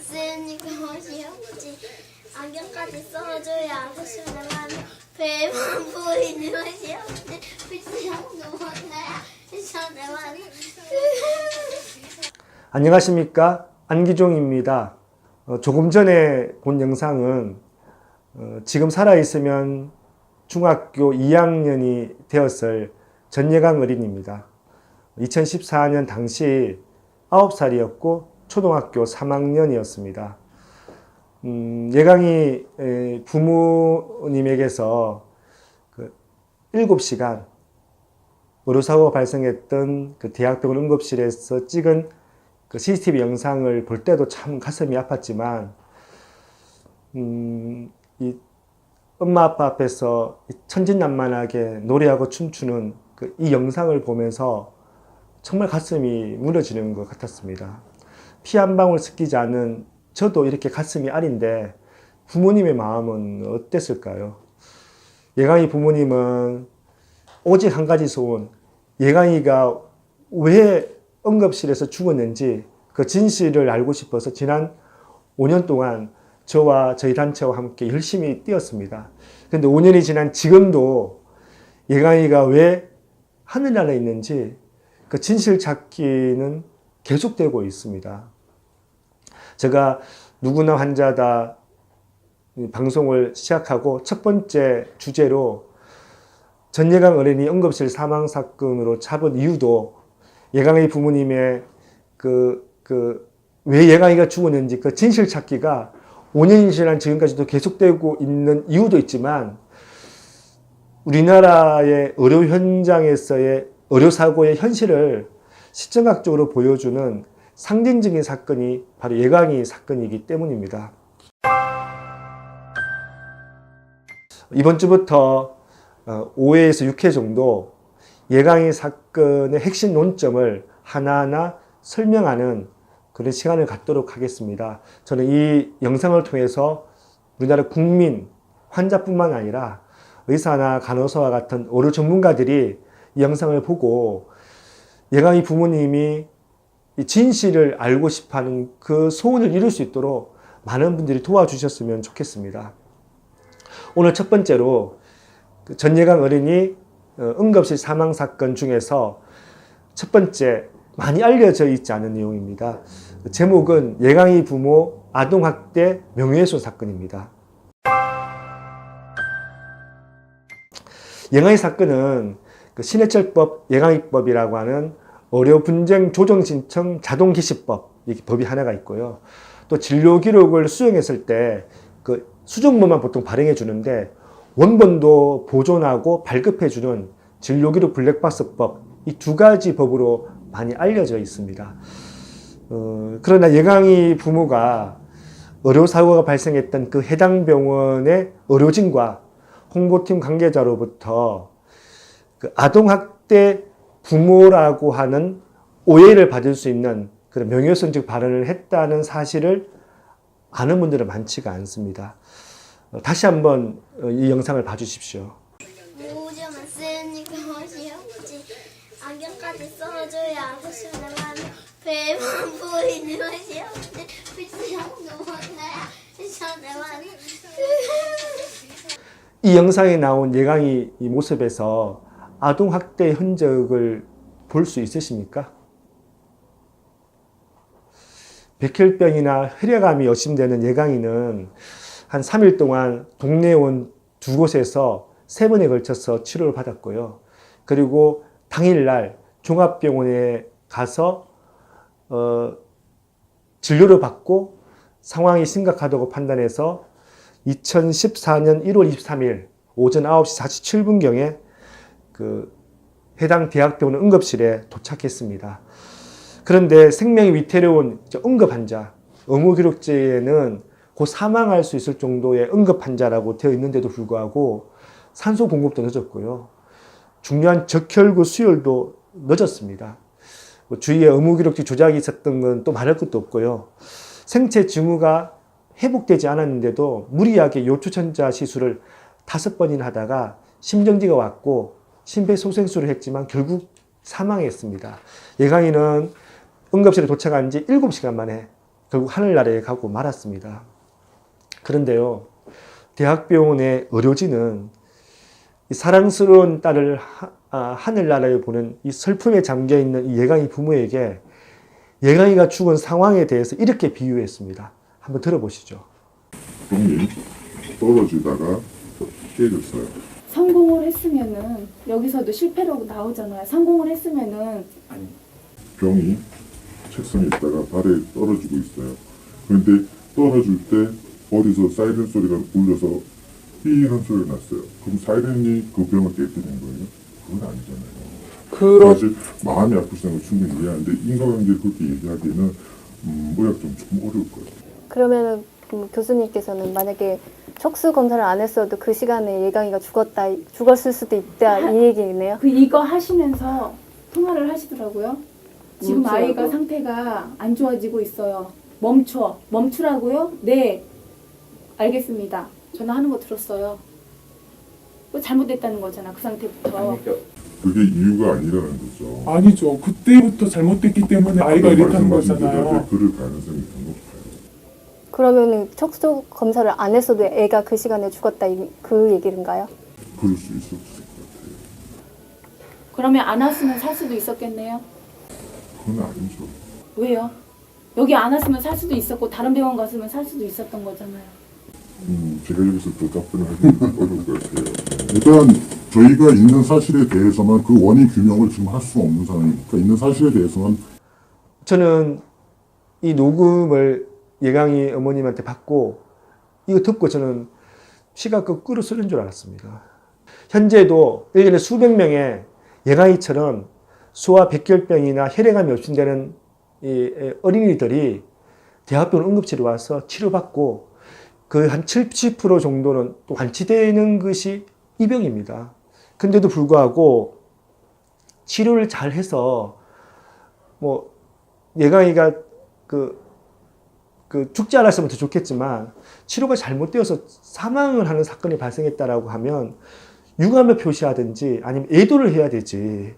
쓰니까 멋이 없지. 안경까지 써줘야 소심하면 배만 보이는 맛이 없지. 불쌍도 못나야 전에만. 안녕하십니까, 안기종입니다. 조금 전에 본 영상은 지금 살아있으면 중학교 2학년이 되었을 전예강 어린이입니다. 2014년 당시 9살이었고 초등학교 3학년이었습니다. 예강이 부모님에게서 7시간 의료사고가 발생했던 그 대학병원 응급실에서 찍은 그 CCTV 영상을 볼 때도 참 가슴이 아팠지만, 이 엄마 아빠 앞에서 천진난만하게 노래하고 춤추는 이 영상을 보면서 정말 가슴이 무너지는 것 같았습니다. 피 한 방울 섞이지 않은 저도 이렇게 가슴이 아린데 부모님의 마음은 어땠을까요? 예강이 부모님은 오직 한 가지 소원, 예강이가 왜 응급실에서 죽었는지 그 진실을 알고 싶어서 지난 5년 동안 저와 저희 단체와 함께 열심히 뛰었습니다. 그런데 5년이 지난 지금도 예강이가 왜 하늘나라에 있는지 그 진실 찾기는 계속되고 있습니다. 제가 누구나 환자다 방송을 시작하고 첫 번째 주제로 전예강 어린이 응급실 사망 사건으로 잡은 이유도 예강이 부모님의 왜 예강이가 죽었는지 그 진실 찾기가 5년이 지난 지금까지도 계속되고 있는 이유도 있지만, 우리나라의 의료 현장에서의 의료사고의 현실을 시청각적으로 보여주는 상징적인 사건이 바로 예강이 사건이기 때문입니다. 이번 주부터 5회에서 6회 정도 예강이 사건의 핵심 논점을 하나하나 설명하는 그런 시간을 갖도록 하겠습니다. 저는 이 영상을 통해서 우리나라 국민, 환자뿐만 아니라 의사나 간호사와 같은 의료 전문가들이 이 영상을 보고 예강이 부모님이 이 진실을 알고 싶어하는 그 소원을 이룰 수 있도록 많은 분들이 도와주셨으면 좋겠습니다. 오늘 첫 번째로 전예강 어린이 응급실 사망 사건 중에서 첫 번째, 많이 알려져 있지 않은 내용입니다. 제목은 예강이 부모 아동학대 명예훼손 사건입니다. 예강이 사건은 신해철법 예강이법이라고 하는 의료분쟁 조정신청 자동개시법, 이 법이 하나가 있고요. 또 진료기록을 수정했을 때 그 수정본만 보통 발행해 주는데 원본도 보존하고 발급해 주는 진료기록 블랙박스법, 이 두 가지 법으로 많이 알려져 있습니다. 그러나 예강이 부모가 의료사고가 발생했던 그 해당 병원의 의료진과 홍보팀 관계자로부터 그 아동학대 부모라고 하는 오해를 받을 수 있는 그런 명예훼손적 발언을 했다는 사실을 아는 분들은 많지가 않습니다. 다시 한번 이 영상을 봐주십시오. 모자만 쓰니까 멋이 없지. 안경까지 써줘야 소심하면 배만 보이는 맛이 없지. 불쌍도 못나야 전에만. 이 영상에 나온 예강이 이 모습에서 아동학대 흔적을 볼 수 있으십니까? 백혈병이나 혈액암이 의심되는 예강이는 한 3일 동안 동네원 2곳에서 3번에 걸쳐서 치료를 받았고요. 그리고 당일날 종합병원에 가서 진료를 받고 상황이 심각하다고 판단해서 2014년 1월 23일 오전 9시 47분경에 해당 대학병원 응급실에 도착했습니다. 그런데 생명이 위태로운 응급환자, 의무기록지에는 곧 사망할 수 있을 정도의 응급환자라고 되어 있는데도 불구하고 산소 공급도 늦었고요. 중요한 적혈구 수혈도 늦었습니다. 주위에 의무기록지 조작이 있었던 건 또 말할 것도 없고요. 생체 징후가 회복되지 않았는데도 무리하게 요추천자 시술을 5번이나 하다가 심정지가 왔고 심폐소생술을 했지만 결국 사망했습니다. 예강이는 응급실에 도착한 지 7시간 만에 결국 하늘나라에 가고 말았습니다. 그런데요, 대학병원의 의료진은 이 사랑스러운 딸을 하늘나라에 보낸 이 슬픔에 잠겨있는 이 예강이 부모에게 예강이가 죽은 상황에 대해서 이렇게 비유했습니다. 한번 들어보시죠. 병이 떨어지다가 깨졌어요. 성공을 했으면은 여기서도 실패라고 나오잖아요. 성공을 했으면은 병이 책상에 있다가 발에 떨어지고 있어요. 그런데 떨어질 때 어디서 사이렌 소리가 울려서 삐한 소리가 났어요. 그럼 사이렌이 그 병을 깨뜨린 거예요? 그건 아니잖아요. 사실 마음이 아프시다는 건 충분히 이해하는데 인과관계를 그렇게 얘기하기에는 뭐약좀 좀 어려울 거예요. 그러면은 교수님께서는 만약에 척수 검사를 안 했어도 그 시간에 예강이가 죽었을 수도 있다 이 얘기네요. 이거 하시면서 통화를 하시더라고요. 지금 아이가 상태가 안 좋아지고 있어요. 멈추라고요? 네, 알겠습니다. 전화하는 거 들었어요. 뭐 잘못됐다는 거잖아, 그 상태부터. 그게 이유가 아니라는 거죠. 아니죠. 그때부터 잘못됐기 때문에 아이가 이렇게 한 거잖아요. 그럴 가능성이 더 높아요. 그러면은 척수 검사를 안 했어도 애가 그 시간에 죽었다 그 얘기인가요? 그럴 수 있었을 것 같아요. 그러면 안 왔으면 살 수도 있었겠네요. 그건 아니죠. 왜요? 여기 안 왔으면 살 수도 있었고 다른 병원 갔으면 살 수도 있었던 거잖아요. 제가 여기서 또 답변을 하기는 어려울 것 같아요. 일단 저희가 있는 사실에 대해서만 그 원인 규명을 지금 할 수 없는 상황이니까 있는 사실에 대해서만 저는 이 녹음을 예강이 어머님한테 받고 이거 듣고 저는 피가 거꾸로 쓰는 줄 알았습니다. 현재도 1년에 수백 명의 예강이처럼 소아 백혈병이나 혈액암이 엽신되는 이 어린이들이 대학병원 응급실에 와서 치료받고 그 한 70% 정도는 또 완치되는 것이 이 병입니다. 근데도 불구하고 치료를 잘 해서 뭐 예강이가 그 죽지 않았으면 더 좋겠지만 치료가 잘못되어서 사망을 하는 사건이 발생했다라고 하면 유감을 표시하든지 아니면 애도를 해야 되지.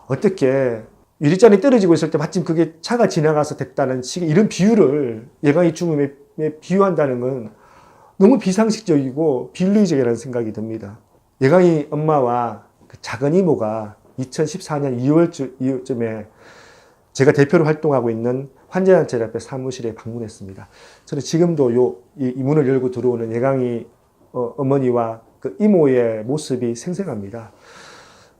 어떻게 유리잔이 떨어지고 있을 때 마침 그게 차가 지나가서 됐다는 식의 이런 비유를 예강이 죽음에 비유한다는 건 너무 비상식적이고 비윤리적이라는 생각이 듭니다. 예강이 엄마와 그 작은 이모가 2014년 2월쯤에 제가 대표로 활동하고 있는 환자단체 앞에 사무실에 방문했습니다. 저는 지금도 이 문을 열고 들어오는 예강이 어머니와 그 이모의 모습이 생생합니다.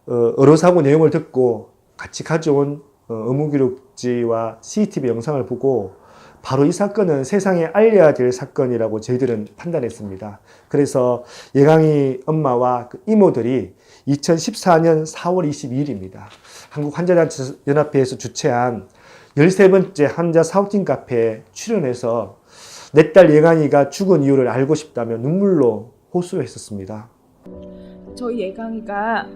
의료사고 내용을 듣고 같이 가져온 의무기록지와 CCTV 영상을 보고 바로 이 사건은 세상에 알려야 될 사건이라고 저희들은 판단했습니다. 그래서 예강이 엄마와 그 이모들이 2014년 4월 22일입니다. 한국환자단체연합회에서 주최한 13번째 환자 사업팀 카페에 출연해서 내 딸 예강이가 죽은 이유를 알고 싶다며 눈물로 호소했었습니다. 저희 예강이가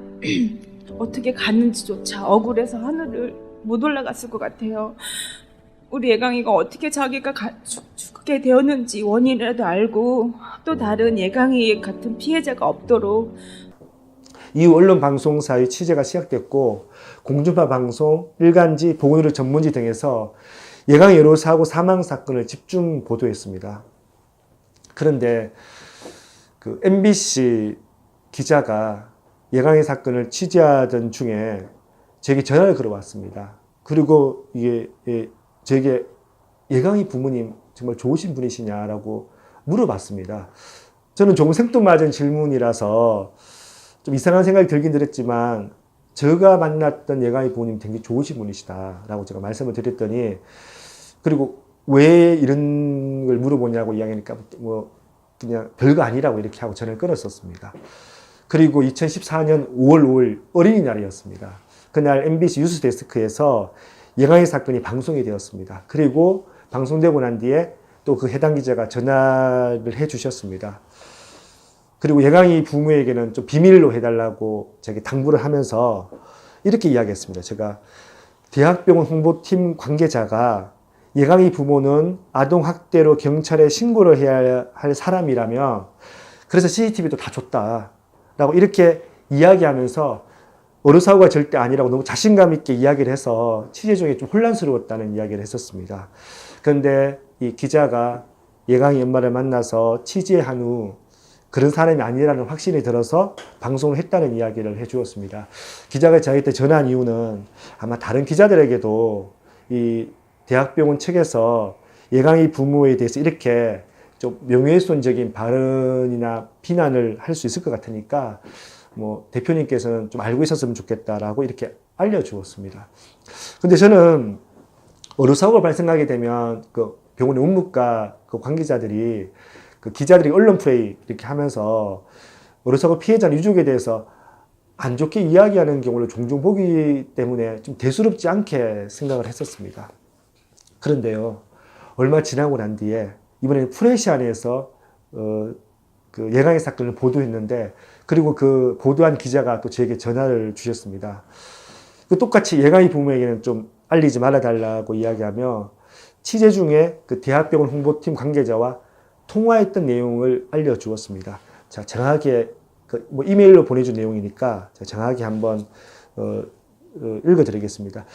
어떻게 갔는지조차 억울해서 하늘을 못 올라갔을 것 같아요. 우리 예강이가 어떻게 자기가 죽게 되었는지 원인이라도 알고 또 다른 예강이 같은 피해자가 없도록. 이후 언론 방송사의 취재가 시작됐고 공중파 방송, 일간지, 보건의료 전문지 등에서 예강이 여러 사고 사망 사건을 집중 보도했습니다. 그런데 그 MBC 기자가 예강이 사건을 취재하던 중에 제게 전화를 걸어왔습니다. 그리고 이게 제게 예강이 부모님 정말 좋으신 분이시냐라고 물어봤습니다. 저는 조금 생뚱맞은 질문이라서 좀 이상한 생각이 들긴 들었지만 제가 만났던 예강이 부모님 굉장히 좋으신 분이시다라고 제가 말씀을 드렸더니 그리고 왜 이런 걸 물어보냐고 이야기하니까 뭐 그냥 별거 아니라고 이렇게 하고 전화를 끊었었습니다. 그리고 2014년 5월 5일 어린이날이었습니다. 그날 MBC 뉴스데스크에서 예강이 사건이 방송이 되었습니다. 그리고 방송되고 난 뒤에 또 그 해당 기자가 전화를 해 주셨습니다. 그리고 예강이 부모에게는 좀 비밀로 해달라고 제게 당부를 하면서 이렇게 이야기했습니다. 제가 대학병원 홍보팀 관계자가 예강이 부모는 아동학대로 경찰에 신고를 해야 할 사람이라며 그래서 CCTV도 다 줬다라고 이렇게 이야기하면서 의료사고가 절대 아니라고 너무 자신감 있게 이야기를 해서 취재 중에 좀 혼란스러웠다는 이야기를 했었습니다. 그런데 이 기자가 예강이 엄마를 만나서 취재한 후 그런 사람이 아니라는 확신이 들어서 방송을 했다는 이야기를 해주었습니다. 기자가 저희한테 전한 이유는 아마 다른 기자들에게도 이 대학병원 측에서 예강이 부모에 대해서 이렇게 좀 명예훼손적인 발언이나 비난을 할 수 있을 것 같으니까 뭐 대표님께서는 좀 알고 있었으면 좋겠다라고 이렇게 알려주었습니다. 근데 저는 의료사고가 발생하게 되면 그 병원의 운무과 그 관계자들이 그 기자들이 언론 플레이 이렇게 하면서 의료사고 피해자 유족에 대해서 안 좋게 이야기하는 경우를 종종 보기 때문에 좀 대수롭지 않게 생각을 했었습니다. 그런데요, 얼마 지나고 난 뒤에 이번에 프레시안에서 그 예강의 사건을 보도했는데, 그리고 그 보도한 기자가 또 저에게 전화를 주셨습니다. 그 똑같이 예강이 부모에게는 좀 알리지 말아달라고 이야기하며 취재 중에 그 대학병원 홍보팀 관계자와 통화했던 내용을 알려주었습니다. 자, 정확하게 뭐 이메일로 보내준 내용이니까 정확하게 한번 읽어드리겠습니다.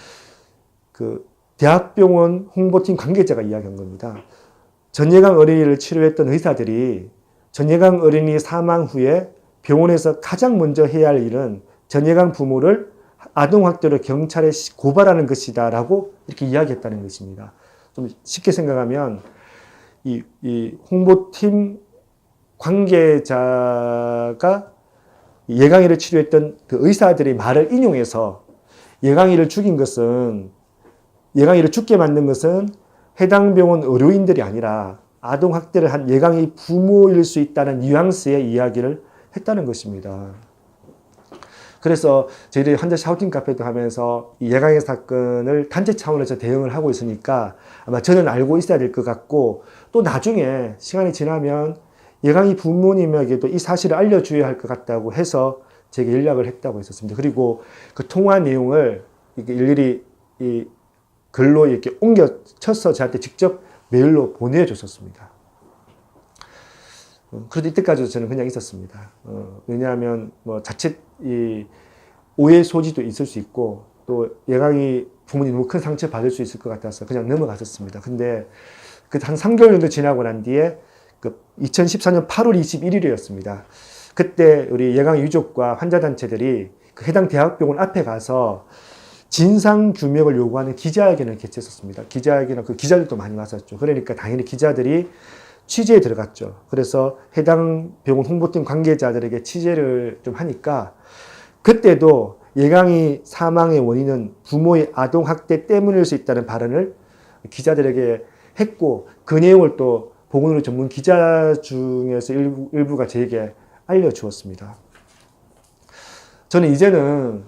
그 대학병원 홍보팀 관계자가 이야기한 겁니다. 전예강 어린이를 치료했던 의사들이 전예강 어린이 사망 후에 병원에서 가장 먼저 해야 할 일은 전예강 부모를 아동학대로 경찰에 고발하는 것이다 라고 이렇게 이야기했다는 것입니다. 좀 쉽게 생각하면 이 홍보팀 관계자가 예강이를 치료했던 그 의사들의 말을 인용해서 예강이를 죽게 만든 것은 해당 병원 의료인들이 아니라 아동학대를 한 예강이 부모일 수 있다는 뉘앙스의 이야기를 했다는 것입니다. 그래서 저희들이 환자 샤우팅 카페도 하면서 이 예강의 사건을 단체 차원에서 대응을 하고 있으니까 아마 저는 알고 있어야 될 것 같고, 또 나중에 시간이 지나면 예강이 부모님에게도 이 사실을 알려줘야 할 것 같다고 해서 제게 연락을 했다고 했었습니다. 그리고 그 통화 내용을 이렇게 일일이 이 글로 이렇게 옮겨쳐서 저한테 직접 메일로 보내줬었습니다. 그래도 이때까지도 저는 그냥 있었습니다. 왜냐하면 뭐 자칫 이 오해 소지도 있을 수 있고, 또 예강이 부모님 너무 큰 상처 받을 수 있을 것 같아서 그냥 넘어갔었습니다. 근데 그 한 3개월 정도 지나고 난 뒤에 그 2014년 8월 21일이었습니다. 그때 우리 예강 유족과 환자 단체들이 그 해당 대학병원 앞에 가서 진상 규명을 요구하는 기자회견을 개최했었습니다. 기자회견은 그 기자들도 많이 왔었죠. 그러니까 당연히 기자들이 취재에 들어갔죠. 그래서 해당 병원 홍보팀 관계자들에게 취재를 좀 하니까, 그때도 예강이 사망의 원인은 부모의 아동학대 때문일 수 있다는 발언을 기자들에게 했고, 그 내용을 또 보건의료 전문 기자 중에서 일부가 저에게 알려주었습니다. 저는 이제는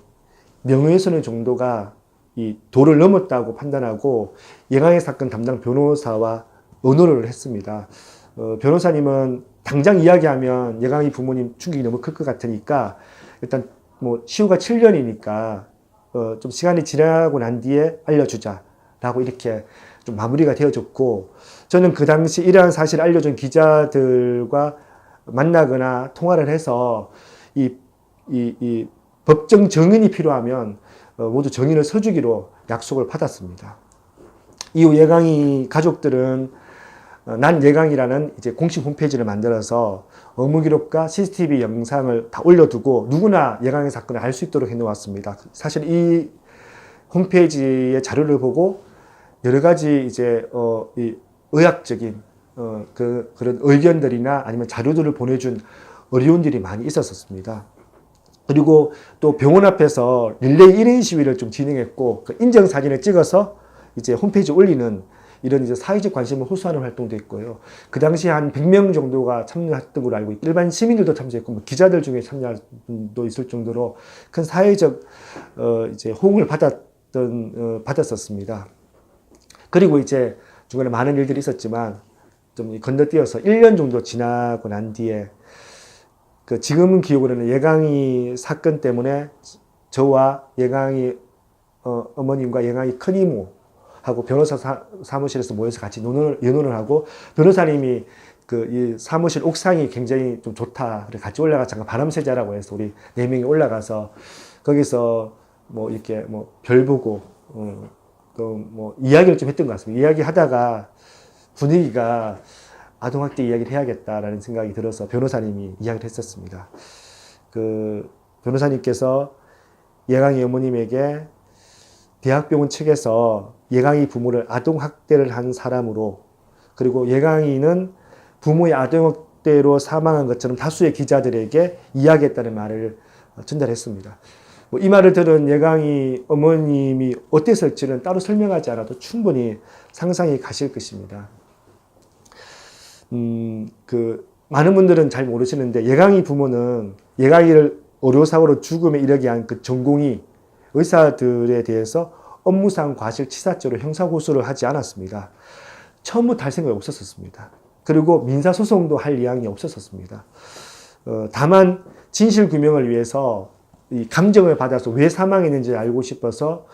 명예훼손의 정도가 이 도를 넘었다고 판단하고 예강의 사건 담당 변호사와 의논을 했습니다. 변호사님은 당장 이야기하면 예강이 부모님 충격이 너무 클 것 같으니까 일단 뭐 시효가 7년이니까 좀 시간이 지나고 난 뒤에 알려주자라고 이렇게 좀 마무리가 되어졌고, 저는 그 당시 이러한 사실을 알려준 기자들과 만나거나 통화를 해서 이 법정 정인이 필요하면 모두 정인을 서주기로 약속을 받았습니다. 이후 예강이 가족들은 난 예강이라는 이제 공식 홈페이지를 만들어서 업무기록과 CCTV 영상을 다 올려두고 누구나 예강의 사건을 알 수 있도록 해놓았습니다. 사실 이 홈페이지의 자료를 보고 여러 가지 이제 이 의학적인 그런 의견들이나 아니면 자료들을 보내준 의료인들이 많이 있었습니다. 그리고 또 병원 앞에서 릴레이 1인 시위를 좀 진행했고, 그 인증 사진을 찍어서 이제 홈페이지에 올리는 이런 이제 사회적 관심을 호소하는 활동도 있고요. 그 당시에 한 100명 정도가 참여했던 걸로 알고 있고, 일반 시민들도 참여했고, 뭐 기자들 중에 참여한 분도 있을 정도로 큰 사회적 이제 호응을 받았었습니다. 그리고 이제 중간에 많은 일들이 있었지만 좀 건너뛰어서 1년 정도 지나고 난 뒤에 그 지금은 기억으로는 예강이 사건 때문에 저와 예강이 어머님과 예강이 큰 이모하고 변호사 사무실에서 모여서 같이 의논을 하고, 변호사님이 그 이 사무실 옥상이 굉장히 좀 좋다, 그래 같이 올라가 잠깐 바람 쐬자라고 해서 우리 4명이 올라가서 거기서 뭐 이렇게 뭐 별 보고 또 뭐 이야기를 좀 했던 것 같습니다. 이야기하다가 분위기가 아동학대 이야기를 해야겠다라는 생각이 들어서 변호사님이 이야기를 했었습니다. 그 변호사님께서 예강이 어머님에게 대학병원 측에서 예강이 부모를 아동학대를 한 사람으로, 그리고 예강이는 부모의 아동학대로 사망한 것처럼 다수의 기자들에게 이야기했다는 말을 전달했습니다. 이 말을 들은 예강이 어머님이 어땠을지는 따로 설명하지 않아도 충분히 상상이 가실 것입니다. 많은 분들은 잘 모르시는데 예강이 부모는 예강이를 의료사고로 죽음에 이르게 한 그 전공의 의사들에 대해서 업무상 과실치사죄로 형사고소를 하지 않았습니다. 처음부터 할 생각이 없었습니다. 그리고 민사소송도 할 의향이 없었습니다. 다만 진실규명을 위해서 이 감정을 받아서 왜 사망했는지 알고 싶어서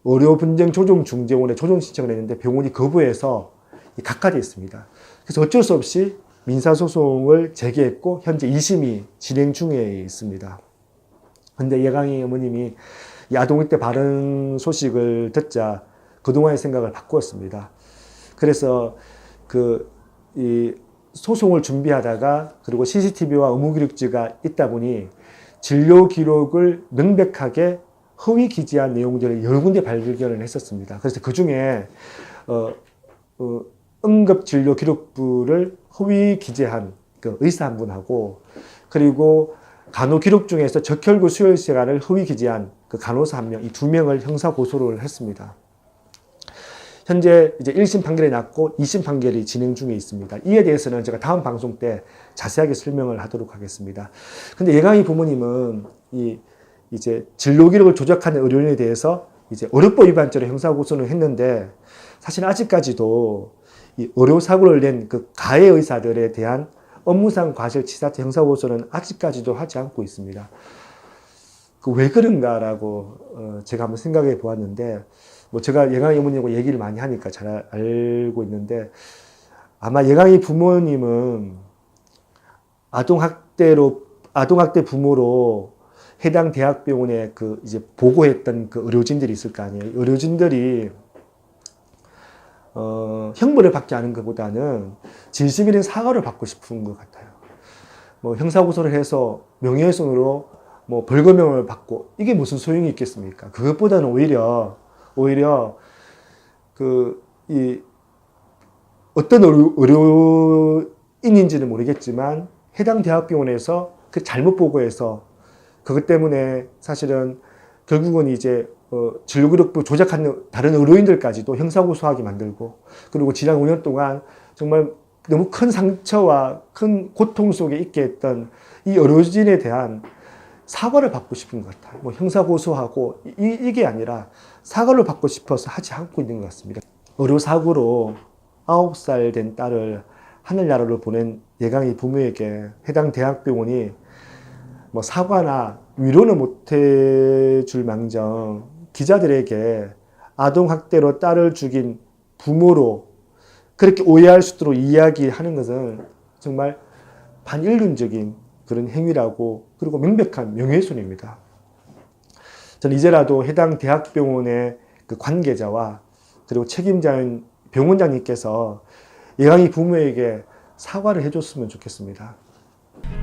의료분쟁조정중재원에 조정 신청을 했는데 병원이 거부해서 각하되었습니다. 그래서 어쩔 수 없이 민사소송을 제기했고 현재 2심이 진행 중에 있습니다. 그런데 예강이 어머님이 이 아동학대 발언 소식을 듣자 그동안의 생각을 바꾸었습니다. 그래서 이 소송을 준비하다가 그리고 CCTV와 의무기록지가 있다 보니 진료 기록을 명백하게 허위 기재한 내용들을 여러 군데 발견을 했었습니다. 그래서 그 중에 응급진료 기록부를 허위 기재한 그 의사 한 분하고, 그리고 간호 기록 중에서 적혈구 수혈 시간을 허위 기재한 그 간호사 한 명, 이 2명을 형사 고소를 했습니다. 현재 이제 1심 판결이 났고 2심 판결이 진행 중에 있습니다. 이에 대해서는 제가 다음 방송 때 자세하게 설명을 하도록 하겠습니다. 근데 예강이 부모님은 이제 진료 기록을 조작하는 의료인에 대해서 이제 의료법 위반죄로 형사 고소를 했는데, 사실 아직까지도 이 의료사고를 낸 그 가해 의사들에 대한 업무상 과실치사죄 형사 고소는 아직까지도 하지 않고 있습니다. 왜 그런가라고 제가 한번 생각해 보았는데, 뭐 제가 예강이 어머님하고 얘기를 많이 하니까 잘 알고 있는데, 아마 예강이 부모님은 아동학대 부모로 해당 대학병원에 이제 보고했던 그 의료진들이 있을 거 아니에요. 의료진들이 형벌을 받지 않은 것보다는 진심이된 사과를 받고 싶은 것 같아요. 뭐 형사고소를 해서 명예훼손으로 뭐 벌금형을 받고 이게 무슨 소용이 있겠습니까? 그것보다는 오히려 어떤 의료인인지는 모르겠지만 해당 대학병원에서 그 잘못 보고해서 그것 때문에 사실은 결국은 이제 진료기록부 조작하는 다른 의료인들까지도 형사고소하게 만들고, 그리고 지난 5년 동안 정말 너무 큰 상처와 큰 고통 속에 있게 했던 이 의료진에 대한 사과를 받고 싶은 것 같아요. 뭐 형사고소하고 이게 아니라 사과를 받고 싶어서 하지 않고 있는 것 같습니다. 의료사고로 9살 된 딸을 하늘나라로 보낸 예강이 부모에게 해당 대학병원이 뭐 사과나 위로는 못해줄 망정 기자들에게 아동학대로 딸을 죽인 부모로 그렇게 오해할 수 있도록 이야기하는 것은 정말 반인륜적인 그런 행위라고, 그리고 명백한 명예훼손입니다. 저는 이제라도 해당 대학병원의 그 관계자와 그리고 책임자인 병원장님께서 예강이 부모에게 사과를 해줬으면 좋겠습니다.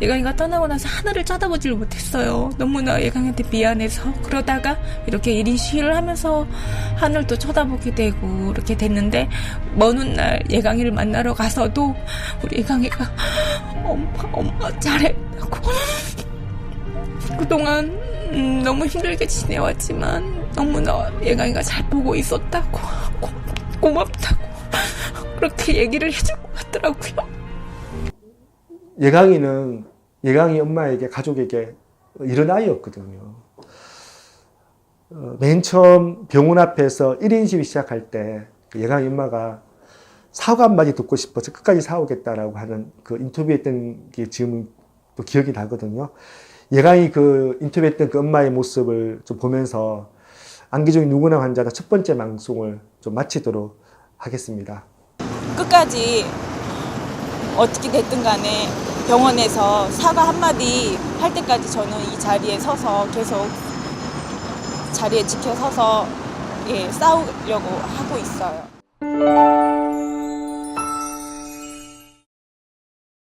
예강이가 떠나고 나서 하늘을 쳐다보지를 못했어요. 너무나 예강이한테 미안해서. 그러다가 이렇게 1인 시위를 하면서 하늘도 쳐다보게 되고 이렇게 됐는데, 먼 훗날 예강이를 만나러 가서도 우리 예강이가 엄마 잘했다고, 그동안 너무 힘들게 지내왔지만 너무나 예강이가 잘 보고 있었다고, 고맙다고 그렇게 얘기를 해줄 것 같더라고요. 예강이 엄마에게, 가족에게 이런 아이였거든요. 맨 처음 병원 앞에서 1인 시위 시작할 때 예강이 엄마가 사과 한마디 듣고 싶어서 끝까지 싸우겠다라고 하는 그 인터뷰했던 게 지금 또 기억이 나거든요. 예강이 그 인터뷰했던 그 엄마의 모습을 좀 보면서 안기종이 누구나 환자다 첫 번째 방송을 좀 마치도록 하겠습니다. 끝까지 어떻게 됐든 간에 병원에서 사과 한마디 할 때까지 저는 이 자리에 서서 계속 자리에 지켜서서 싸우려고 하고 있어요.